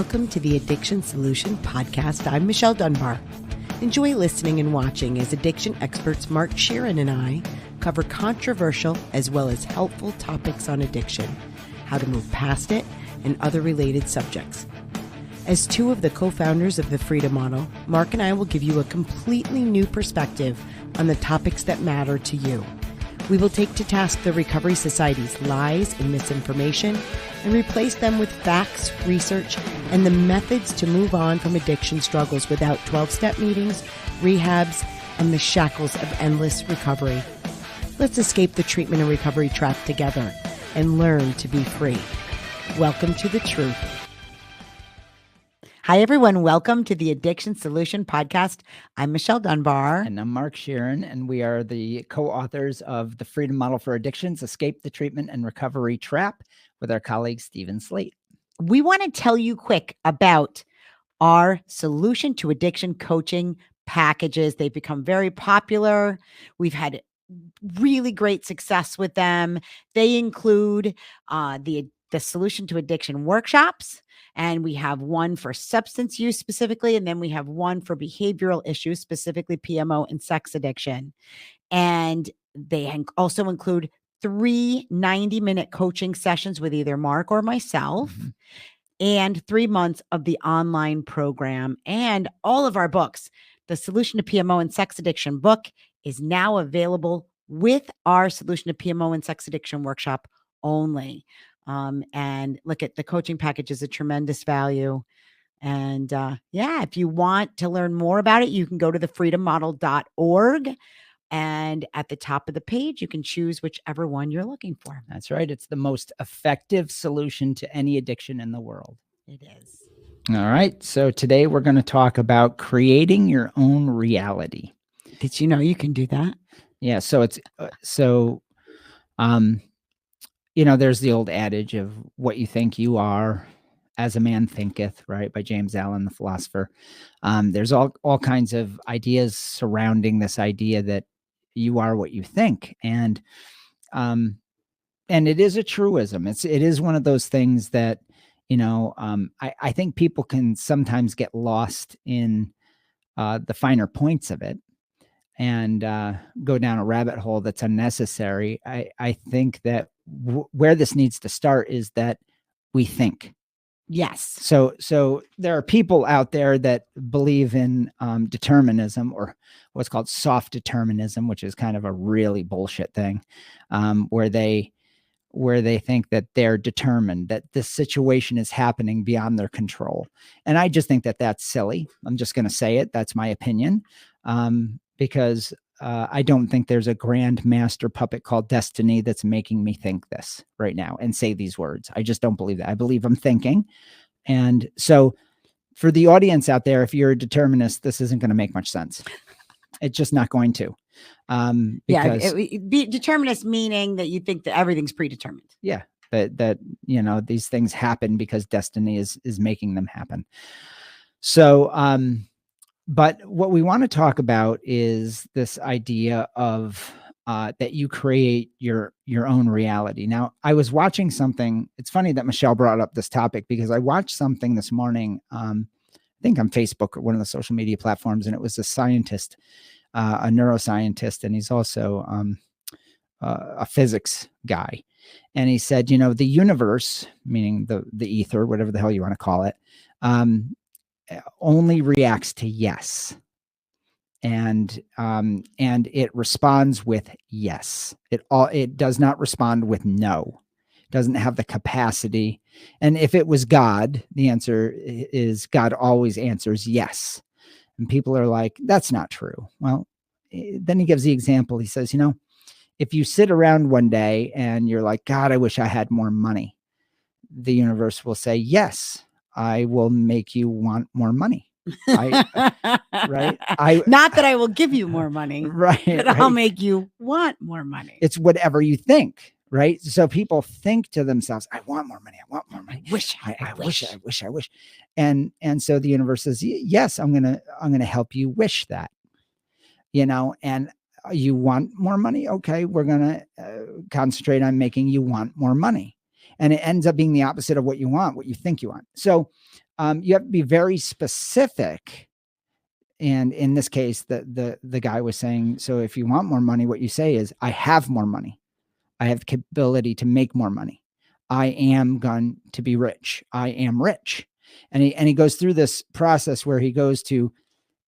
Welcome to the Addiction Solution Podcast. I'm Michelle Dunbar. Enjoy listening and watching as addiction experts Mark Sheeran and I cover controversial as well as helpful topics on addiction, how to move past it, and other related subjects. As two of the co-founders of the Freedom Model, Mark and I will give you a completely new perspective on the topics that matter to you. We will take to task the Recovery Society's lies and misinformation and replace them with facts, research, and the methods to move on from addiction struggles without 12-step meetings, rehabs, and the shackles of endless recovery. Let's escape the treatment and recovery trap together and learn to be free. Welcome to the truth. Hi, everyone. Welcome to the Addiction Solution Podcast. I'm Michelle Dunbar. And I'm Mark Sheeran, and we are the co-authors of The Freedom Model for Addictions, Escape the Treatment and Recovery Trap, with our colleague, Stephen Slate. We want to tell you quick about our solution to addiction coaching packages. They've become very popular. We've had really great success with them. They include the solution to addiction workshops. And we have one for substance use specifically, and then we have one for behavioral issues, specifically PMO and sex addiction. And they also include 3 90-minute coaching sessions with either Mark or myself, and 3 months of the online program. And all of our books, the Solution to PMO and Sex Addiction book is now available with our Solution to PMO and Sex Addiction workshop only. And look, at the coaching package is a tremendous value. And if you want to learn more about it, you can go to thefreedommodel.org. And at the top of the page, you can choose whichever one you're looking for. That's right. It's the most effective solution to any addiction in the world. It is. All right. So today we're going to talk about creating your own reality. Did you know you can do that? Yeah. So it's there's the old adage of what you think you are, as a man thinketh, right? By James Allen, the philosopher. There's all kinds of ideas surrounding this idea that you are what you think. And it is a truism. It is one of those things that, I think people can sometimes get lost in the finer points of it and go down a rabbit hole that's unnecessary. I think that where this needs to start is that we think. Yes. So there are people out there that believe in determinism, or what's called soft determinism, which is kind of a really bullshit thing, where they think that they're determined, that this situation is happening beyond their control. And I just think that that's silly. I'm just going to say it. That's my opinion, because I don't think there's a grand master puppet called destiny that's making me think this right now and say these words. I just don't believe that. I believe I'm thinking. And so for the audience out there, if you're a determinist, this isn't going to make much sense. It's just not going to. Determinist meaning that you think that everything's predetermined. Yeah. That these things happen because destiny is making them happen. So, but what we want to talk about is this idea of that you create your own reality. Now, I was watching something. It's funny that Michelle brought up this topic because I watched something this morning, I think on Facebook or one of the social media platforms, and it was a scientist, a neuroscientist, and he's also a physics guy. And he said, the universe, meaning the ether, whatever the hell you want to call it, only reacts to yes. And it responds with yes. It does not respond with no. It doesn't have the capacity. And if it was God, the answer is God always answers yes. And people are like, that's not true. Well, then he gives the example. He says, if you sit around one day and you're like, God, I wish I had more money, the universe will say, yes, I will make you want more money. Right? Not that I will give you more money, right? But I'll make you want more money. It's whatever you think, right? So people think to themselves, I want more money. I want more money. I wish. And so the universe says, yes, I'm going to help you wish that, and you want more money. Okay. We're going to concentrate on making you want more money. And it ends up being the opposite of what you want, what you think you want. So You have to be very specific. And in this case, the guy was saying, so if you want more money, what you say is, I have more money. I have the capability to make more money. I am going to be rich. I am rich. And he goes through this process where he goes to,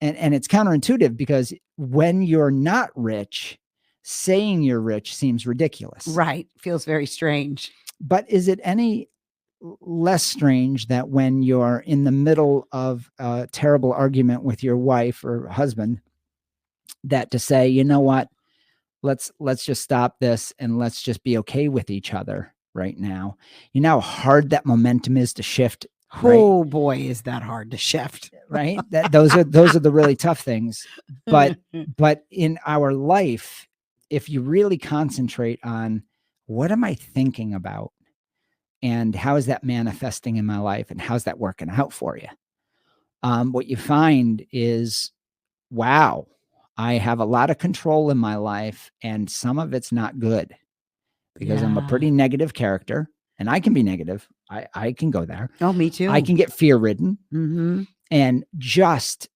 and it's counterintuitive, because when you're not rich, saying you're rich seems ridiculous. Right. Feels very strange. But is it any less strange that when you're in the middle of a terrible argument with your wife or husband, that to say, you know what, let's just stop this and let's just be okay with each other right now. You know how hard that momentum is to shift. Right? Oh boy, is that hard to shift. Right? Those are the really tough things. But in our life, if you really concentrate on what am I thinking about and how is that manifesting in my life and how's that working out for you? What you find is, wow, I have a lot of control in my life and some of it's not good, because I'm a pretty negative character, and I can be negative. I can go there. Oh, me too. I can get fear-ridden and just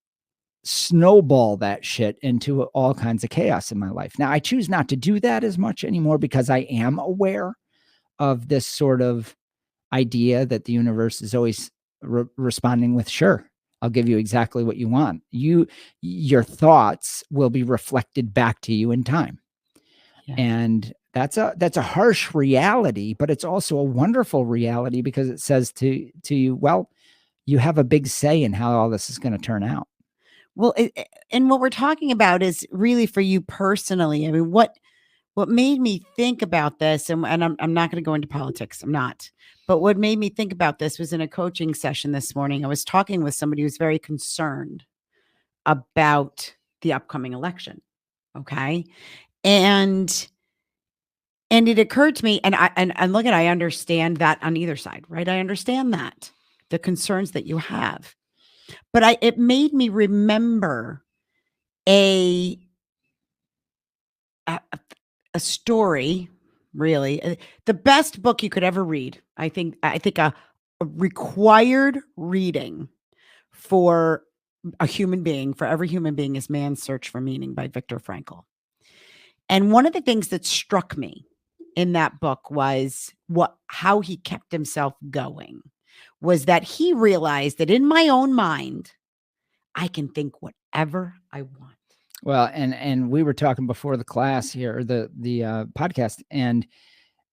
snowball that shit into all kinds of chaos in my life. Now, I choose not to do that as much anymore because I am aware of this sort of idea that the universe is always responding with, sure, I'll give you exactly what you want. Your thoughts will be reflected back to you in time. Yeah. And that's a harsh reality, but it's also a wonderful reality, because it says to you, well, you have a big say in how all this is going to turn out. Well, and what we're talking about is really for you personally. I mean, what made me think about this, and I'm not going to go into politics. I'm not. But what made me think about this was in a coaching session this morning. I was talking with somebody who's very concerned about the upcoming election. Okay. And it occurred to me, and look at, I understand that on either side, right? I understand that, the concerns that you have. But it made me remember a story, really. The best book you could ever read. I think a required reading for a human being, for every human being, is Man's Search for Meaning by Viktor Frankl. And one of the things that struck me in that book was how he kept himself going, was that he realized that in my own mind, I can think whatever I want. Well, and we were talking before the class here, or the podcast, and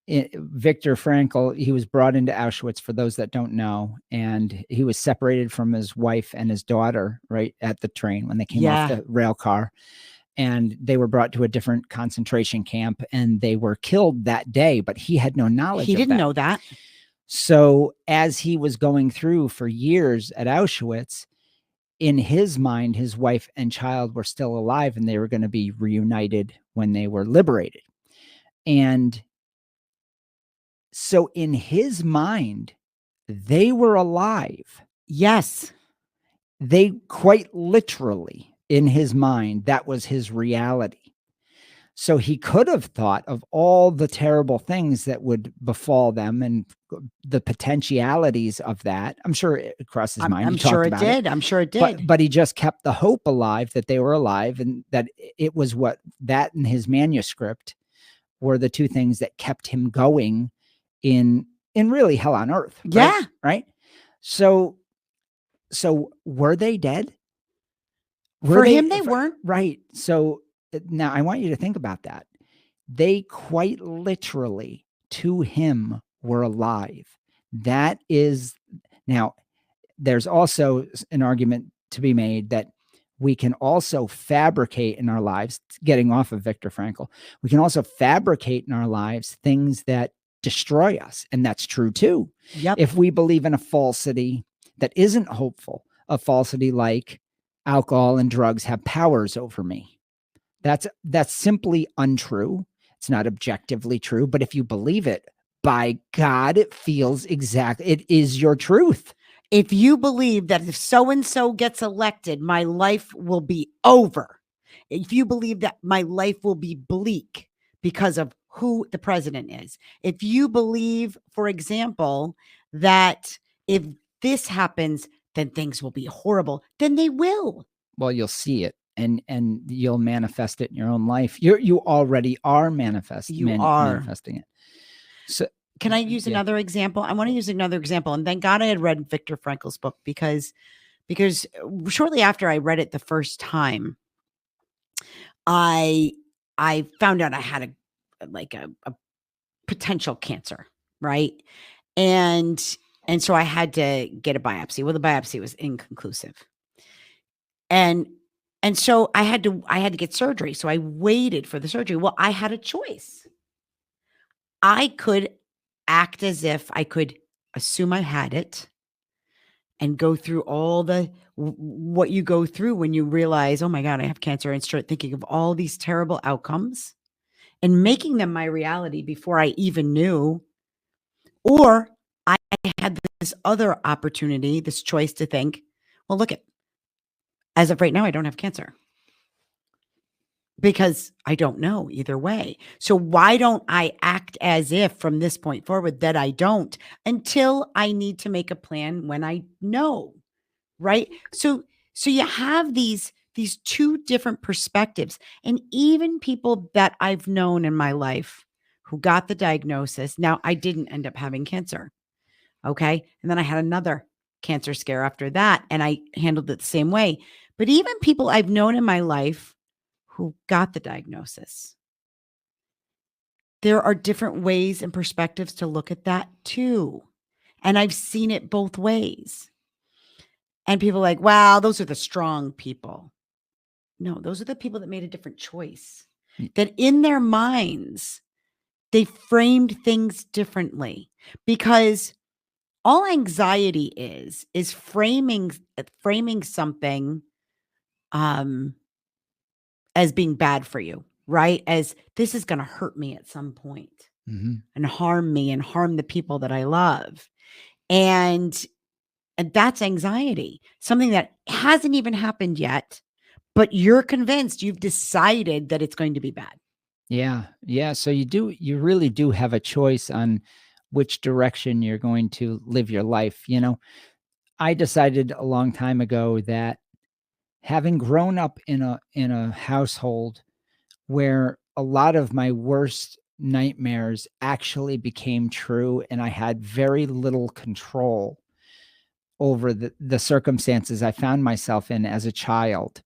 Viktor Frankl, he was brought into Auschwitz, for those that don't know, and he was separated from his wife and his daughter right at the train when they came off the rail car, and they were brought to a different concentration camp, and they were killed that day, but he had no knowledge. He didn't know that. So as he was going through for years at Auschwitz, in his mind, his wife and child were still alive, and they were going to be reunited when they were liberated. And so in his mind, they were alive. Yes. They quite literally, in his mind, that was his reality. So he could have thought of all the terrible things that would befall them and the potentialities of that. I'm sure it crossed his mind. I'm sure it did. I'm sure it did. But he just kept the hope alive that they were alive, and that it was what that and his manuscript were the two things that kept him going in really hell on earth. Right? Yeah. Right. So were they dead? For him, they weren't. Right. So now I want you to think about that. They quite literally, to him, were alive. That is, now there's also an argument to be made that we can also fabricate in our lives, getting off of Viktor Frankl, we can also fabricate in our lives things that destroy us. And that's true too. Yep. If we believe in a falsity that isn't hopeful, a falsity like alcohol and drugs have powers over me, that's simply untrue. It's not objectively true, but if you believe it, by God, it feels exactly, it is your truth. If you believe that if so-and-so gets elected, my life will be over. If you believe that my life will be bleak because of who the president is. If you believe, for example, that if this happens, then things will be horrible. Then they will. Well, you'll see it and you'll manifest it in your own life. You already are You are. manifesting it. So can I use another example? I want to use another example. And thank God I had read Viktor Frankl's book because shortly after I read it the first time, I found out I had a potential cancer, right? And so I had to get a biopsy. Well, the biopsy was inconclusive. And so I had to get surgery. So I waited for the surgery. Well, I had a choice. I could act as if I could assume I had it and go through all the what you go through when you realize, oh my God, I have cancer, and start thinking of all these terrible outcomes and making them my reality before I even knew. Or I had this other opportunity, this choice to think, well, look, as of right now, I don't have cancer. Because I don't know either way. So why don't I act as if from this point forward that I don't, until I need to make a plan when I know, right? So you have these two different perspectives. And even people that I've known in my life who got the diagnosis, now I didn't end up having cancer. Okay. And then I had another cancer scare after that, and I handled it the same way. But even people I've known in my life who got the diagnosis, there are different ways and perspectives to look at that too. And I've seen it both ways. And people are like, wow, those are the strong people. No, those are the people that made a different choice. That in their minds, they framed things differently. Because all anxiety is framing something as being bad for you, right? As this is going to hurt me at some point and harm me and harm the people that I love. And that's anxiety, something that hasn't even happened yet, but you're convinced, you've decided that it's going to be bad. Yeah. Yeah. So you really do have a choice on which direction you're going to live your life. I decided a long time ago that having grown up in a household where a lot of my worst nightmares actually became true and I had very little control over the circumstances I found myself in as a child.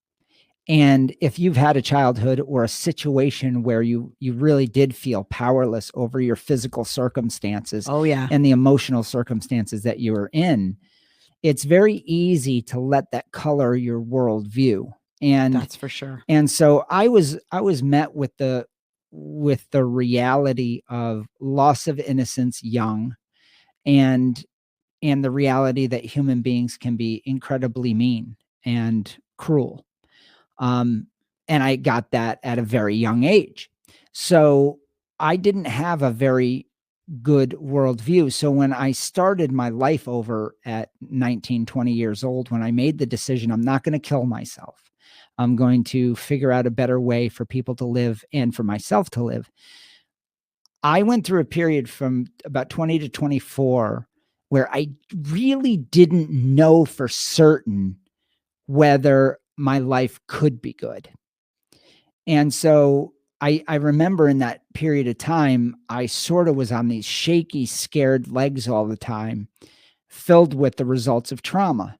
And if you've had a childhood or a situation where you really did feel powerless over your physical circumstances and the emotional circumstances that you were in, it's very easy to let that color your worldview. And that's for sure. And so I was met with the reality of loss of innocence young, and the reality that human beings can be incredibly mean and cruel. And I got that at a very young age. So I didn't have a very good worldview. So when I started my life over at 19, 20 years old, when I made the decision, I'm not going to kill myself, I'm going to figure out a better way for people to live and for myself to live, I went through a period from about 20 to 24 where I really didn't know for certain whether my life could be good. And so I remember in that period of time, I sort of was on these shaky, scared legs all the time, filled with the results of trauma.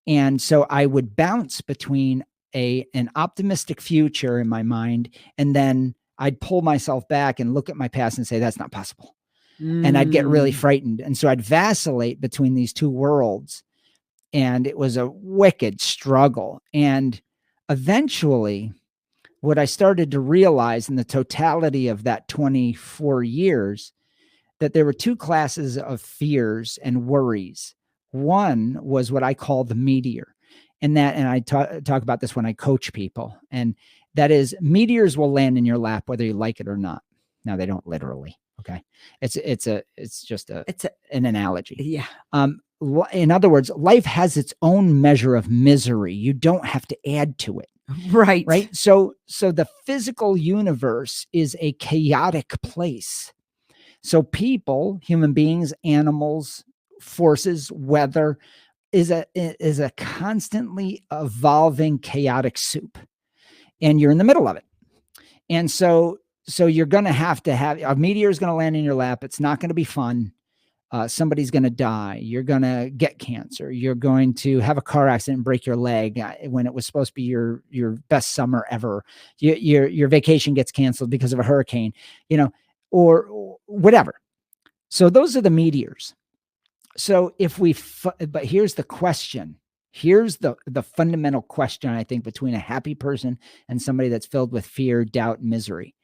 And so I would bounce between an optimistic future in my mind, and then I'd pull myself back and look at my past and say, that's not possible. And I'd get really frightened. And so I'd vacillate between these two worlds. And it was a wicked struggle. And eventually, what I started to realize in the totality of that 24 years, that there were two classes of fears and worries. One was what I call the meteor. And I talk about this when I coach people. And that is, meteors will land in your lap whether you like it or not. Now, they don't literally. Okay. It's just an analogy. Yeah. In other words, life has its own measure of misery. You don't have to add to it. Right. Right. So the physical universe is a chaotic place. So people, human beings, animals, forces, weather, is a constantly evolving chaotic soup, and you're in the middle of it. And so you're going to have a meteor is going to land in your lap. It's not going to be fun. Somebody's going to die. You're going to get cancer. You're going to have a car accident and break your leg when it was supposed to be your best summer ever. Your vacation gets canceled because of a hurricane, or whatever. So those are the meteors. So but here's the question. Here's the fundamental question, I think, between a happy person and somebody that's filled with fear, doubt, misery.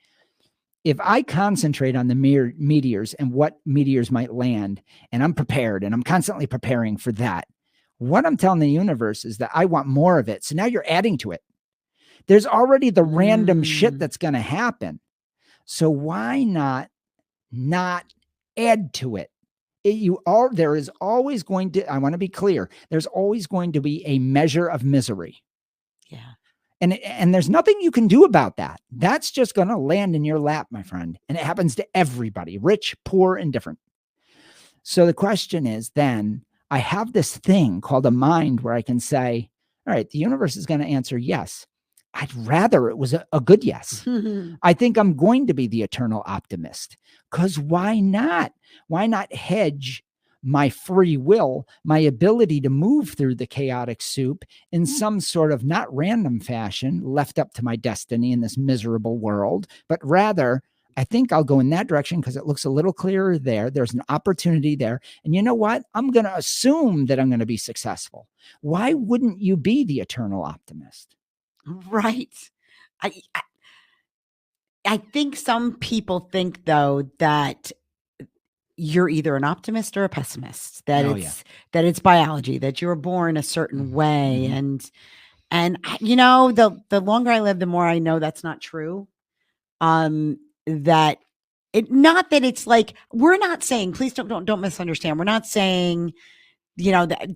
If I concentrate on the meteors and what meteors might land, and I'm prepared and I'm constantly preparing for that, what I'm telling the universe is that I want more of it. So now you're adding to it. There's already the random shit that's going to happen. So why not add to it? There is always going to, I want to be clear, there's always going to be a measure of misery. Yeah. And there's nothing you can do about that. That's just going to land in your lap, my friend. And it happens to everybody, rich, poor, indifferent. So the question is then, I have this thing called a mind where I can say, all right, the universe is going to answer yes. I'd rather it was a good yes. I think I'm going to be the eternal optimist, because why not? Why not hedge my free will, my ability to move through the chaotic soup in some sort of not random fashion, left up to my destiny in this miserable world, but rather I think I'll go in that direction because it looks a little clearer there. There's an opportunity there. And you know what? I'm going to assume that I'm going to be successful. Why wouldn't you be the eternal optimist? Right. I think some people think, though, that you're either an optimist or a pessimist, that it's biology, that you were born a certain way. And the longer I live, the more I know that's not true. That not that it's like, we're not saying, please don't misunderstand. We're not saying, do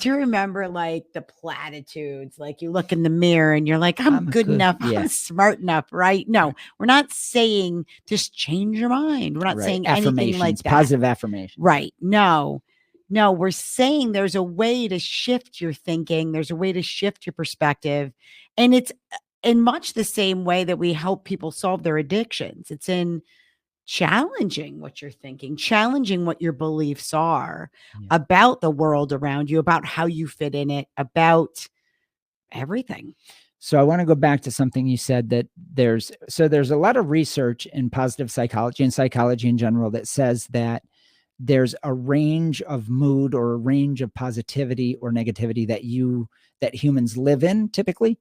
you remember like the platitudes? Like you look in the mirror and you're like, I'm good enough. Yeah. I'm smart enough. Right. No, we're not saying just change your mind. We're not saying anything like that. Positive affirmation. Right. No, we're saying there's a way to shift your thinking. There's a way to shift your perspective. And it's in much the same way that we help people solve their addictions. It's in challenging what you're thinking, challenging what your beliefs are about the world around you, about how you fit in it, about everything. So I want to go back to something you said, that there's a lot of research in positive psychology and psychology in general that says that there's a range of mood or a range of positivity or negativity that humans live in typically,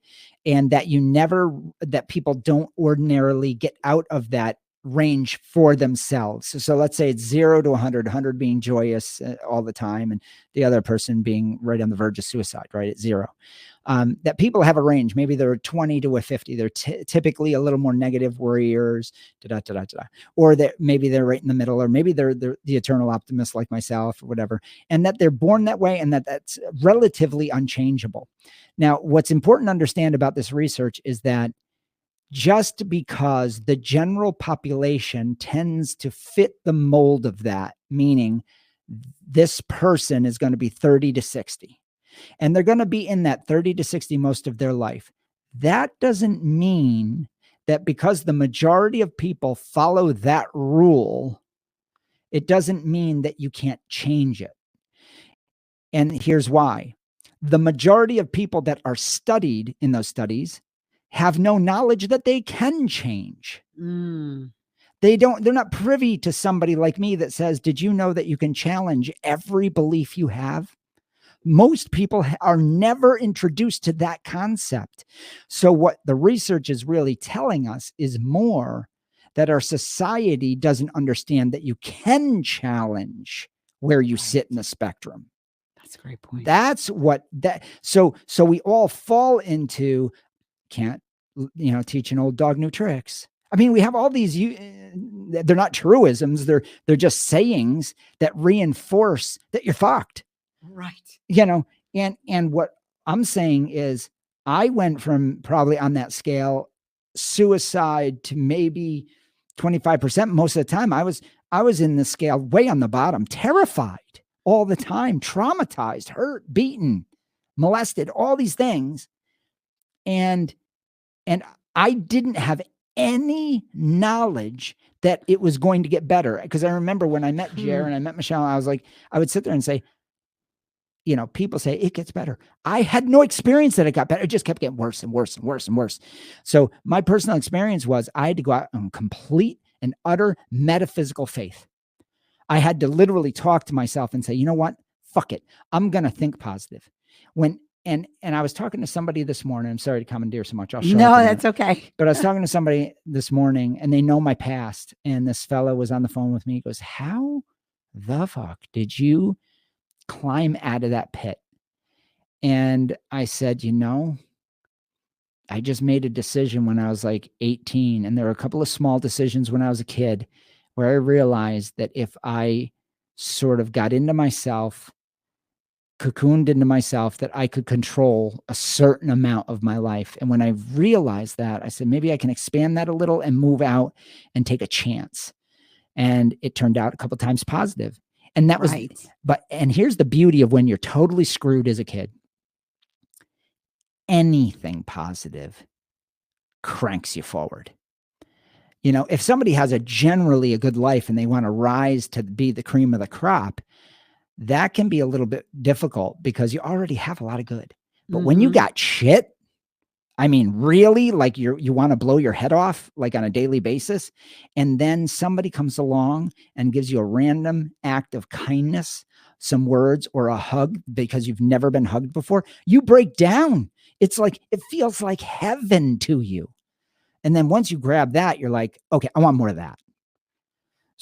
and that people don't ordinarily get out of that range for themselves. So let's say it's 0 to 100 being joyous all the time, and the other person being right on the verge of suicide, right at 0. That people have a range. Maybe they're 20 to a 50. They're typically a little more negative worriers, or that maybe they're right in the middle, or maybe they're the eternal optimist like myself or whatever, and that they're born that way, and that's relatively unchangeable. Now, what's important to understand about this research is that just because the general population tends to fit the mold of that, meaning this person is going to be 30 to 60, and they're going to be in that 30 to 60 most of their life, that doesn't mean that because the majority of people follow that rule, it doesn't mean that you can't change it. And here's why. The majority of people that are studied in those studies have no knowledge that they can change. They're not privy to somebody like me that says, did you know that you can challenge every belief you have? Most people are never introduced to that concept. So what the research is really telling us is more that our society doesn't understand that you can challenge where you sit in the spectrum. That's a great point. So we all fall into, can't, teach an old dog new tricks. I mean, we have all these, they're not truisms. They're just sayings that reinforce that you're fucked. Right. And what I'm saying is I went from probably on that scale, suicide to maybe 25%. Most of the time I was in the scale way on the bottom, terrified all the time, traumatized, hurt, beaten. molested, all these things. And I didn't have any knowledge that it was going to get better. Because I remember when I met Jer and I met Michelle, I was like, I would sit there and say, you know, people say it gets better. I had no experience that it got better. It just kept getting worse and worse and worse and worse. So my personal experience was I had to go out on complete and utter metaphysical faith. I had to literally talk to myself and say, you know what? Fuck it. I'm going to think positive. And I was talking to somebody this morning. I'm sorry to commandeer so much. I'll show No, that's okay. But I was talking to somebody this morning and they know my past. And this fellow was on the phone with me. He goes, how the fuck did you climb out of that pit? And I said, you know, I just made a decision when I was like 18. And there were a couple of small decisions when I was a kid where I realized that if I sort of got into myself, cocooned into myself, that I could control a certain amount of my life. And when I realized that, I said, maybe I can expand that a little and move out and take a chance. And it turned out a couple of times positive. And that was, and here's the beauty of when you're totally screwed as a kid. Anything positive cranks you forward. You know, if somebody has generally a good life and they want to rise to be the cream of the crop, that can be a little bit difficult because you already have a lot of good. But when you got shit, I mean, really, like you want to blow your head off like on a daily basis. And then somebody comes along and gives you a random act of kindness, some words or a hug because you've never been hugged before. You break down. It's like, it feels like heaven to you. And then once you grab that, you're like, okay, I want more of that.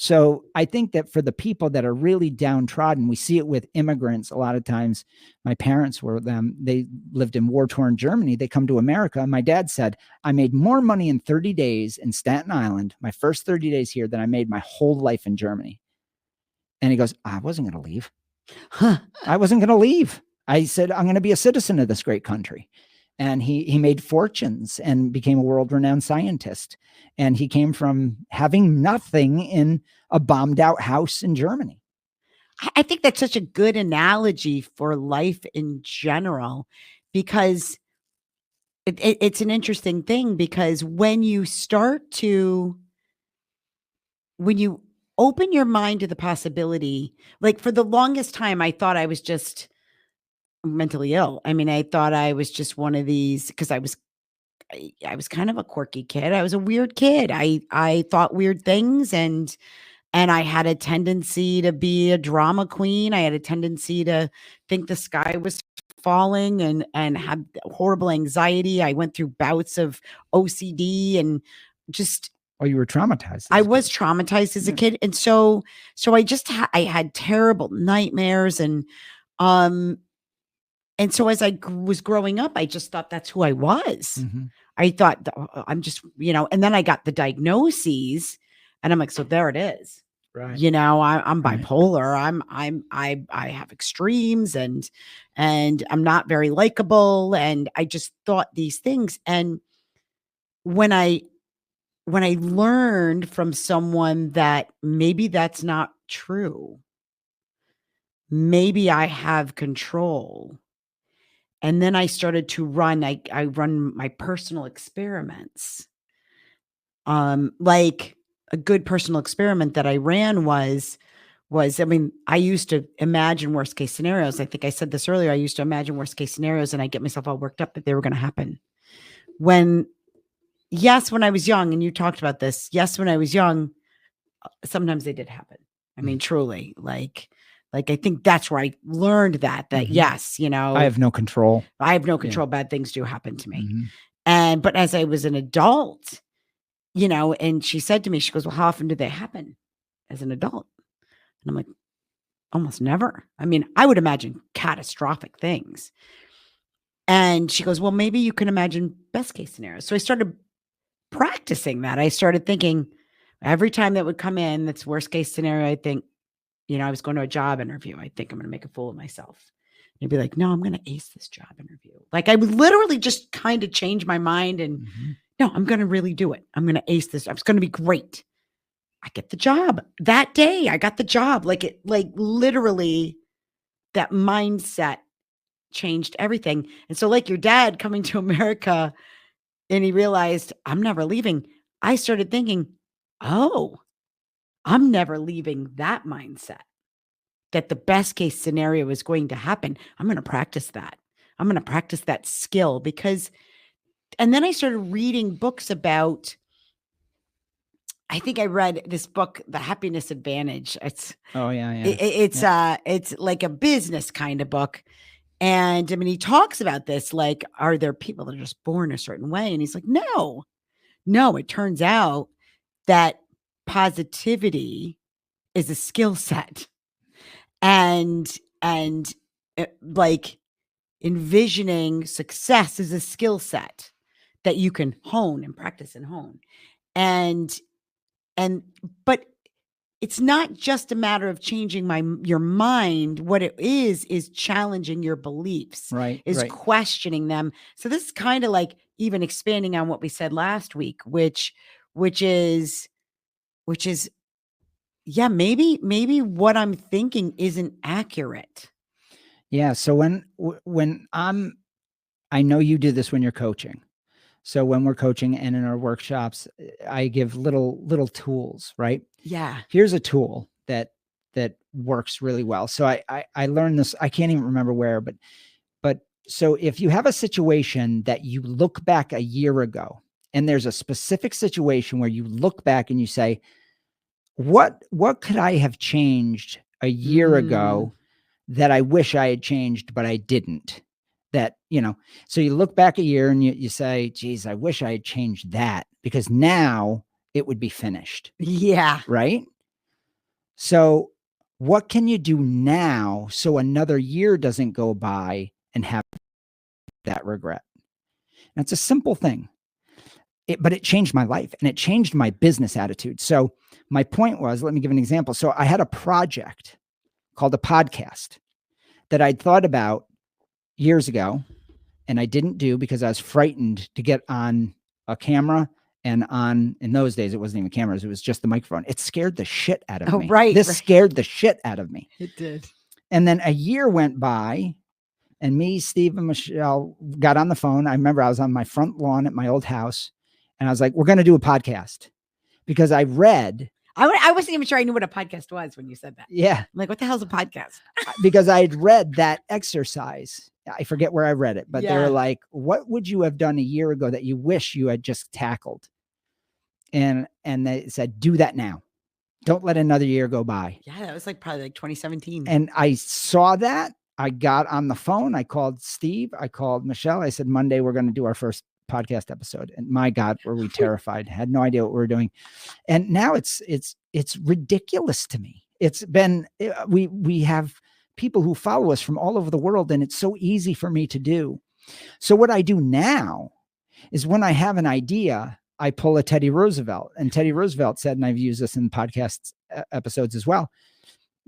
So I think that for the people that are really downtrodden, we see it with immigrants. A lot of times my parents were them. They lived in war-torn Germany. They come to America. My dad said, I made more money in 30 days in Staten Island, my first 30 days here, than I made my whole life in Germany. And he goes, I wasn't going to leave. I wasn't going to leave. I said, I'm going to be a citizen of this great country. And he made fortunes and became a world-renowned scientist. And he came from having nothing in a bombed out house in Germany. I think that's such a good analogy for life in general, because it's an interesting thing, because when you open your mind to the possibility, like for the longest time, I thought I was just mentally ill. I mean, I thought I was just one of these because I was kind of a quirky kid. I was a weird kid. I thought weird things, and I had a tendency to be a drama queen. I had a tendency to think the sky was falling and had horrible anxiety. I went through bouts of OCD and just. Oh, you were traumatized. I was traumatized as a kid, and so I just I had terrible nightmares, and so as I was growing up, I just thought that's who I was. I thought I'm just, and then I got the diagnoses and I'm like, so there it is. Right. I'm bipolar. I have extremes and I'm not very likable. And I just thought these things. And when I learned from someone that maybe that's not true, maybe I have control. And then I started to run, I run my personal experiments. Like a good personal experiment that I ran was, I mean, I used to imagine worst case scenarios. I think I said this earlier. I used to imagine worst case scenarios and I get myself all worked up that they were going to happen. When I was young, and you talked about this. Yes, when I was young, sometimes they did happen. I mean, truly, like I think that's where I learned that yes, I have no control. I have no control. Yeah. Bad things do happen to me. But as I was an adult, and she said to me, she goes, well, how often do they happen as an adult? And I'm like, almost never. I mean, I would imagine catastrophic things. And she goes, well, maybe you can imagine best case scenarios. So I started practicing that. I started thinking every time that would come in, that's worst case scenario. I think, I was going to a job interview. I think I'm going to make a fool of myself. And I'd be like, no, I'm going to ace this job interview. Like I would literally just kind of change my mind and no, I'm going to really do it. I'm going to ace this. It's going to be great. I get the job that day. I got the job. Like literally that mindset changed everything. And so, like your dad coming to America and he realized, I'm never leaving. I started thinking, oh, I'm never leaving that mindset, that the best case scenario is going to happen. I'm going to practice that. I'm going to practice that skill because, and then I started reading books about, I think I read this book, The Happiness Advantage. Oh yeah, yeah. It's like a business kind of book. And I mean, he talks about this, like, are there people that are just born a certain way? And he's like, no, it turns out that positivity is a skill set. And like envisioning success is a skill set that you can hone and practice and hone. And but it's not just a matter of changing your mind. What it is challenging your beliefs, Right. is Right. questioning them. So this is kind of like even expanding on what we said last week, which is, yeah, maybe what I'm thinking isn't accurate. Yeah. So when I know you do this when you're coaching. So when we're coaching and in our workshops, I give little tools, right? Yeah. Here's a tool that works really well. So I learned this, I can't even remember where, but so if you have a situation that you look back a year ago, and there's a specific situation where you look back and you say, what could I have changed a year ago that I wish I had changed, but I didn't? That, so you look back a year and you say, geez, I wish I had changed that because now it would be finished. Yeah. Right. So what can you do now so another year doesn't go by and have that regret? And it's a simple thing, but it changed my life and it changed my business attitude. So my point was, let me give an example. So I had a project called a podcast that I'd thought about years ago and I didn't do because I was frightened to get on a camera. And in those days, it wasn't even cameras. It was just the microphone. It scared the shit out of me. Right. This scared the shit out of me. It did. And then a year went by and me, Steve, and Michelle got on the phone. I remember I was on my front lawn at my old house and I was like, we're going to do a podcast because I read. I wasn't even sure I knew what a podcast was when you said that. Yeah. I'm like, what the hell's a podcast? Because I had read that exercise. I forget where I read it, but they were like, what would you have done a year ago that you wish you had just tackled? And they said, do that now. Don't let another year go by. Yeah, that was like probably like 2017. And I saw that. I got on the phone. I called Steve. I called Michelle. I said, Monday, we're going to do our first podcast episode. And my God, were we terrified. Had no idea what we were doing. And now it's ridiculous to me. It's been, we have people who follow us from all over the world, and it's so easy for me to do. So what I do now is when I have an idea, I pull a Teddy Roosevelt. And Teddy Roosevelt said, and I've used this in podcast episodes as well.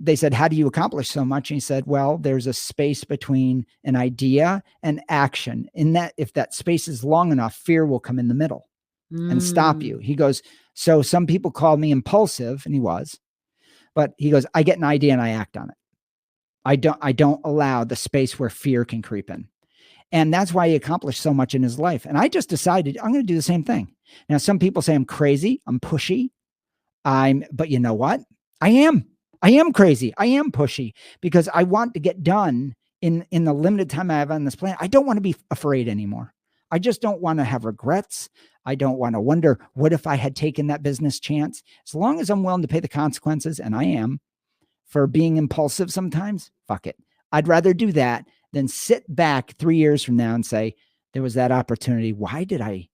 They said, how do you accomplish so much? And he said, well, there's a space between an idea and action. In that, if that space is long enough, fear will come in the middle and stop you. He goes, so some people call me impulsive, and he was, but he goes, I get an idea and I act on it. I don't allow the space where fear can creep in. And that's why he accomplished so much in his life. And I just decided I'm going to do the same thing. Now, some people say I'm crazy, I'm pushy. But you know what? I am crazy. I am pushy because I want to get done in the limited time I have on this planet. I don't want to be afraid anymore. I just don't want to have regrets. I don't want to wonder, what if I had taken that business chance? As long as I'm willing to pay the consequences, and I am, for being impulsive sometimes, fuck it. I'd rather do that than sit back 3 years from now and say, there was that opportunity. Why did I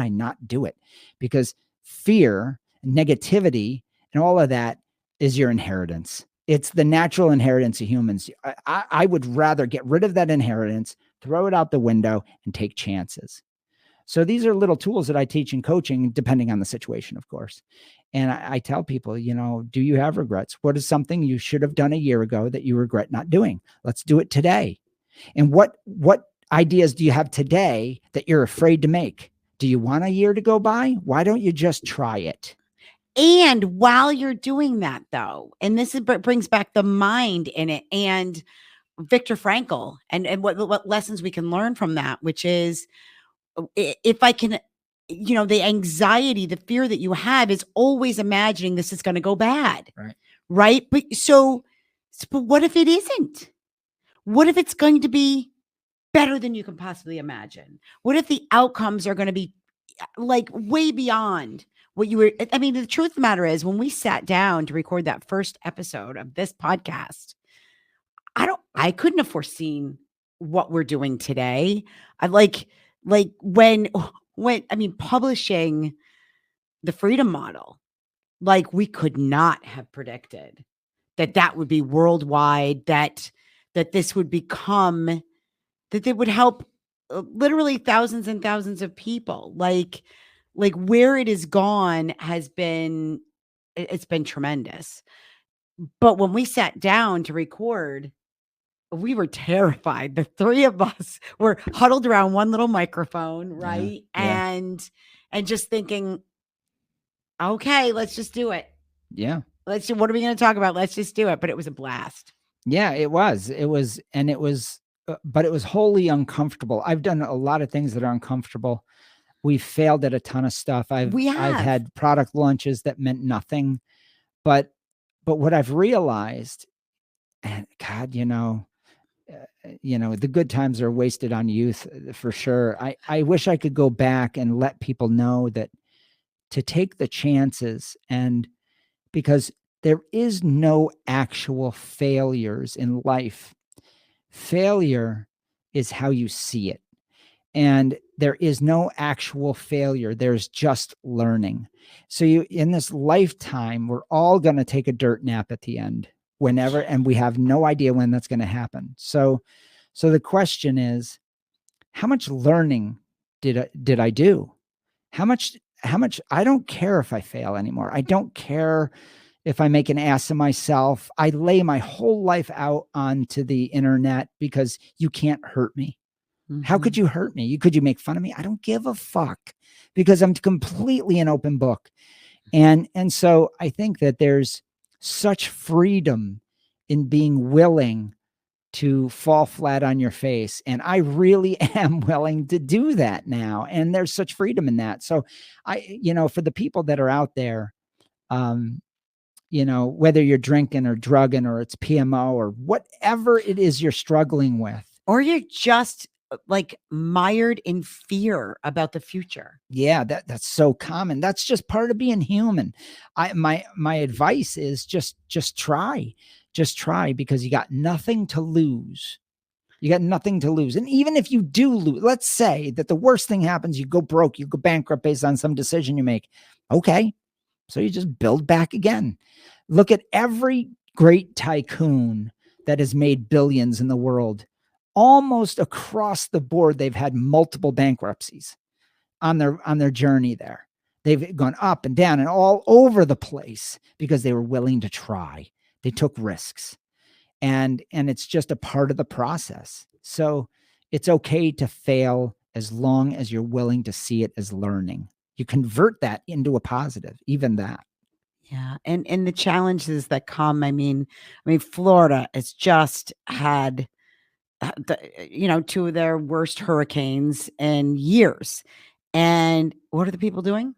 not do it? Because fear, negativity, and all of that is your inheritance. It's the natural inheritance of humans. I would rather get rid of that inheritance, throw it out the window, and take chances. So these are little tools that I teach in coaching, depending on the situation, of course. And I tell people, do you have regrets? What is something you should have done a year ago that you regret not doing? Let's do it today. And what ideas do you have today that you're afraid to make? Do you want a year to go by? Why don't you just try it? And while you're doing that, though, and this brings back the mind in it, and Viktor Frankl and what lessons we can learn from that, which is if I can, the anxiety, the fear that you have is always imagining this is going to go bad. Right. Right. But what if it isn't? What if it's going to be better than you can possibly imagine? What if the outcomes are going to be like way beyond what you were? I mean, the truth of the matter is, when we sat down to record that first episode of this podcast, I couldn't have foreseen what we're doing today. I like when I mean, publishing the freedom model, like we could not have predicted that would be worldwide, that this would become, that it would help literally thousands and thousands of people. Like where it has gone has been, it's been tremendous. But when we sat down to record, we were terrified. The three of us were huddled around one little microphone, right? Yeah. And just thinking, okay, let's just do it. Yeah. What are we going to talk about? Let's just do it. But it was a blast. Yeah, it was, but it was wholly uncomfortable. I've done a lot of things that are uncomfortable. We've failed at a ton of stuff. I've had product launches that meant nothing, but what I've realized, and God, the good times are wasted on youth for sure. I wish I could go back and let people know that to take the chances, and because there is no actual failures in life. Failure is how you see it. And there is no actual failure. There's just learning. So in this lifetime, we're all going to take a dirt nap at the end, whenever, and we have no idea when that's going to happen. So the question is, how much learning did I do? How much, I don't care if I fail anymore. I don't care if I make an ass of myself. I lay my whole life out onto the internet because you can't hurt me. Mm-hmm. How could you hurt me? Could you make fun of me? I don't give a fuck, because I'm completely an open book. And so I think that there's such freedom in being willing to fall flat on your face. And I really am willing to do that now. And there's such freedom in that. So for the people that are out there, whether you're drinking or drugging or it's PMO or whatever it is you're struggling with, or you're just like mired in fear about the future. Yeah, that's so common. That's just part of being human. My advice is just try. Just try, because you got nothing to lose. You got nothing to lose. And even if you do lose, let's say that the worst thing happens, you go broke, you go bankrupt based on some decision you make. Okay. So you just build back again. Look at every great tycoon that has made billions in the world. Almost across the board, they've had multiple bankruptcies on their journey there. They've gone up and down and all over the place because they were willing to try. They took risks, and it's just a part of the process. So it's okay to fail as long as you're willing to see it as learning. You convert that into a positive, even that. Yeah. And the challenges that come, I mean, Florida has just had two of their worst hurricanes in years. And what are the people doing?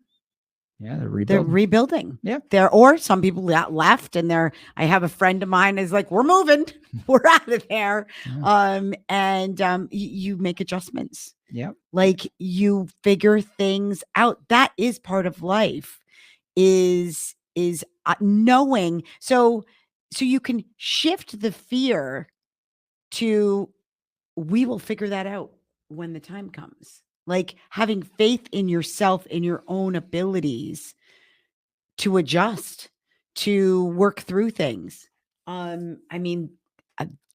Yeah, they're rebuilding. Yeah. Or some people left, and I have a friend of mine is like, we're moving, we're out of there. Yeah. You make adjustments. Yeah. Like you figure things out. That is part of life, is knowing. So you can shift the fear to, we will figure that out when the time comes. Like having faith in yourself, in your own abilities to adjust, to work through things.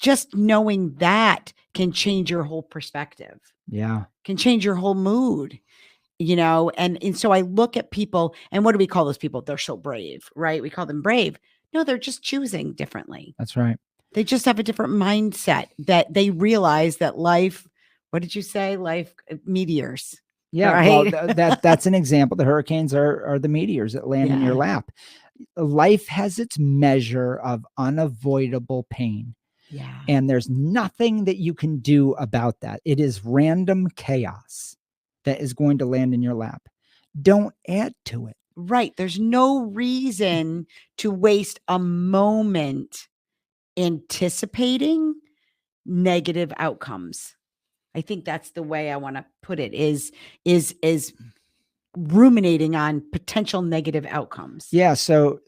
Just knowing that can change your whole perspective. Yeah. Can change your whole mood, and so I look at people, and what do we call those people? They're so brave, right? We call them brave. No, they're just choosing differently. That's right. They just have a different mindset, that they realize that life, what did you say? Life meteors. Yeah. Right? Well, that's an example. The hurricanes are the meteors that land in your lap. Life has its measure of unavoidable pain. Yeah. And there's nothing that you can do about that. It is random chaos that is going to land in your lap. Don't add to it. Right. There's no reason to waste a moment anticipating negative outcomes. I think that's the way I want to put it, is ruminating on potential negative outcomes. Yeah, so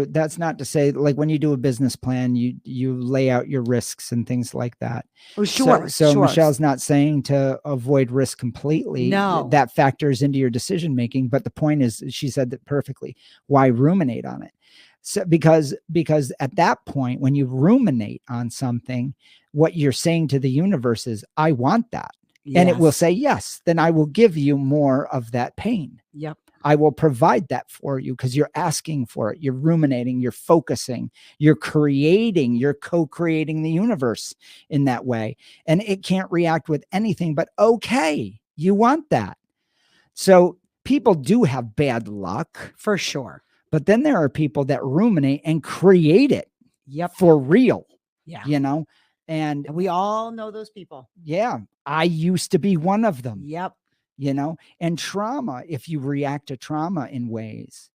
that's not to say, like, when you do a business plan, you lay out your risks and things like that. Oh, sure. So Michelle's not saying to avoid risk completely. No. That factors into your decision making, but the point is, she said that perfectly. Why ruminate on it? So because at that point, when you ruminate on something, what you're saying to the universe is, I want that. Yes. And it will say, yes, then I will give you more of that pain. Yep. I will provide that for you because you're asking for it. You're ruminating, you're focusing, you're creating, you're co-creating the universe in that way. And it can't react with anything but, okay, you want that. So people do have bad luck. For sure. But then there are people that ruminate and create it. Yep. For real. Yeah. You know, and we all know those people. Yeah. I used to be one of them. Yep. You know, and trauma, if you react to trauma in ways,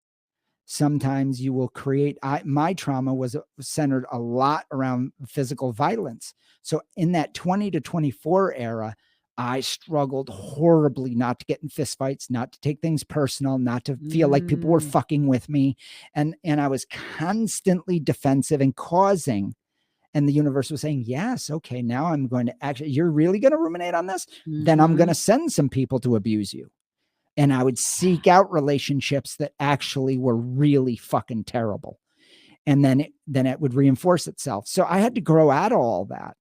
sometimes you will create. My trauma was centered a lot around physical violence. So in that 20 to 24 era, I struggled horribly not to get in fistfights, not to take things personal, not to feel like people were fucking with me. And I was constantly defensive and causing. And the universe was saying, yes, okay, now I'm going to actually, you're really going to ruminate on this? Then I'm going to send some people to abuse you. And I would seek out relationships that actually were really fucking terrible. And then it would reinforce itself. So I had to grow out of all that.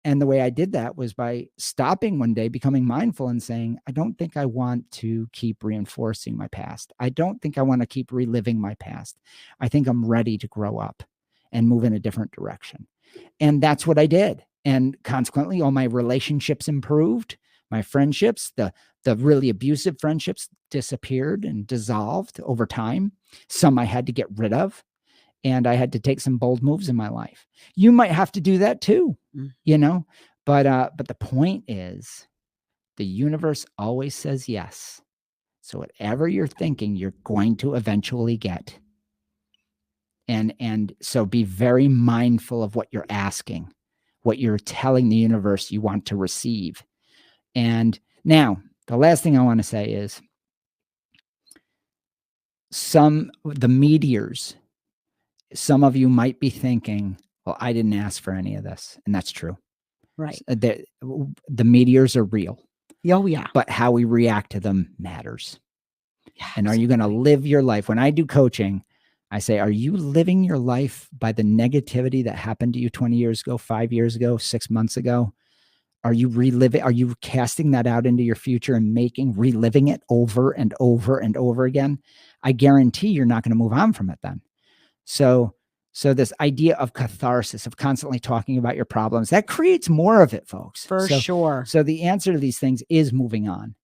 And the way I did that was by stopping one day, becoming mindful and saying, I don't think I want to keep reinforcing my past. I don't think I want to keep reliving my past. I think I'm ready to grow up and move in a different direction. And that's what I did. And consequently, all my relationships improved, my friendships, the really abusive friendships disappeared and dissolved over time. Some I had to get rid of, and I had to take some bold moves in my life. You might have to do that too, you know, but the point is, the universe always says yes. So whatever you're thinking, you're going to eventually get. And so be very mindful of what you're asking, what you're telling the universe you want to receive. And now the last thing I want to say is the meteors, some of you might be thinking, well, I didn't ask for any of this. And that's true. Right. The meteors are real. Oh, yeah. But how we react to them matters. Yeah, and are you going to live your life? When I do coaching, I say, are you living your life by the negativity that happened to you 20 years ago, 5 years ago, 6 months ago? Are you reliving? Are you casting that out into your future and reliving it over and over and over again? I guarantee you're not going to move on from it then. So this idea of catharsis, of constantly talking about your problems, that creates more of it, folks. For sure. So the answer to these things is moving on,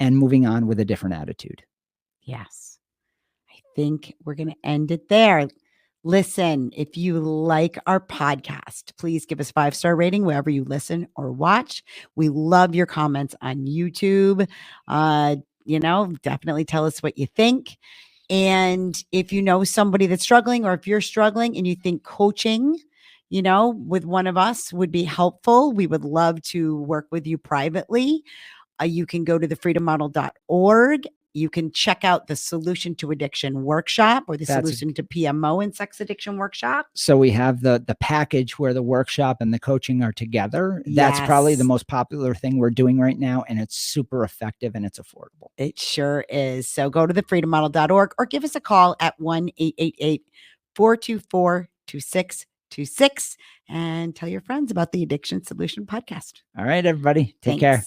and moving on with a different attitude. Yes. I think we're going to end it there. Listen, if you like our podcast, please give us a 5-star rating wherever you listen or watch. We love your comments on YouTube. Definitely tell us what you think. And if you know somebody that's struggling, or if you're struggling and you think coaching, with one of us would be helpful, we would love to work with you privately. You can go to thefreedommodel.org. You can check out the Solution to Addiction workshop, or the Solution to PMO and Sex Addiction workshop. So we have the package where the workshop and the coaching are together. That's probably the most popular thing we're doing right now, and it's super effective and it's affordable. It sure is. So go to thefreedommodel.org or give us a call at 1-888-424-2626 and tell your friends about the Addiction Solution podcast. All right, everybody. Take care.